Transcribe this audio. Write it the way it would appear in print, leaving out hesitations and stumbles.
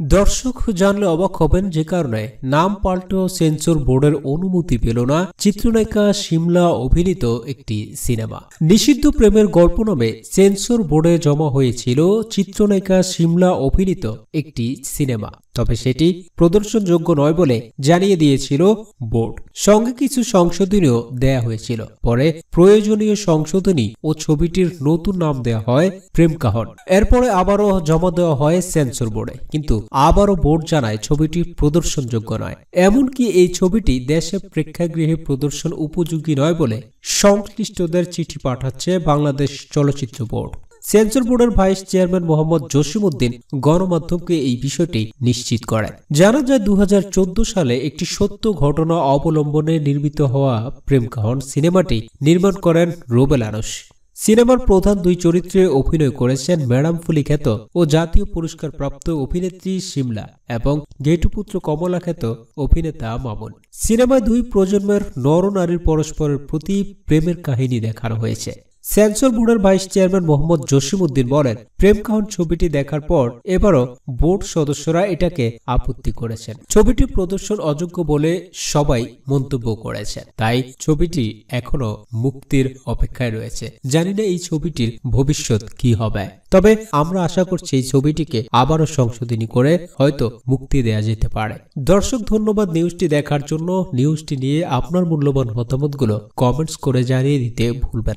দর্শক জানলে অবাক হবেন যে কারণে নাম পাল্টেও সেন্সর বোর্ডের অনুমতি পেল না চিত্রনায়িকা শিমলা অভিনীত একটি সিনেমা। নিষিদ্ধ প্রেমের গল্প নামে সেন্সর বোর্ডে জমা হয়েছিল চিত্রনায়িকা শিমলা অভিনীত একটি সিনেমা, তবে সেটি প্রদর্শনযোগ্য নয় বলে জানিয়ে দিয়েছিল বোর্ড। সঙ্গে কিছু সংশোধনীও দেয়া হয়েছিল। পরে প্রয়োজনীয় সংশোধনী ও ছবিটির নতুন নাম দেয়া হয় প্রেম কাহন। এরপরে আবারও জমা দেওয়া হয় সেন্সর বোর্ডে, কিন্তু আবারও বোর্ড জানায় ছবিটি প্রদর্শনযোগ্য নয়। এমনকি এই ছবিটি দেশে প্রেক্ষাগৃহে প্রদর্শন উপযোগী নয় বলে সংশ্লিষ্টদের চিঠি পাঠাচ্ছে বাংলাদেশ চলচ্চিত্র বোর্ড। সেন্সর বোর্ডের ভাইস চেয়ারম্যান মোহাম্মদ জসিমউদ্দিন গণমাধ্যমকে এই বিষয়টি নিশ্চিত করেন। জানা যায় 2014 সালে একটি সত্য ঘটনা অবলম্বনে নির্মিত হওয়া প্রেম কাহন সিনেমাটি নির্মাণ করেন রুবেল আরশ। সিনেমার প্রধান দুই চরিত্রে অভিনয় করেছেন ম্যাডাম ফুলি খ্যাত ও জাতীয় পুরস্কার প্রাপ্ত অভিনেত্রী শিমলা এবং ঘেটুপুত্র কমলা খ্যাত অভিনেতা মামুন। সিনেমায় দুই প্রজন্মের নরনারীর পরস্পরের প্রতি প্রেমের কাহিনী দেখানো হয়েছে। সেন্সর বোর্ডের ভাইস চেয়ারম্যান মোহাম্মদ জসিমউদ্দিন বলেন, প্রেম কাহন ছবিটি দেখার পর এবারও বোর্ড সদস্যরা এটাকে আপত্তি করেছেন। ছবিটি প্রদর্শন অযোগ্য বলে সবাই মন্তব্য করেছেন। তাই ছবিটি এখনো মুক্তির অপেক্ষায় রয়েছে। জানি না এই ছবিটির ভবিষ্যৎ কি হবে, তবে আমরা আশা করছি এই ছবিটিকে আবারও সংশোধনী করে হয়তো মুক্তি দেয়া যেতে পারে। দর্শক, ধন্যবাদ নিউজটি দেখার জন্য। নিউজটি নিয়ে আপনার মূল্যবান মতামতগুলো কমেন্টস করে জানিয়ে দিতে ভুলবেন।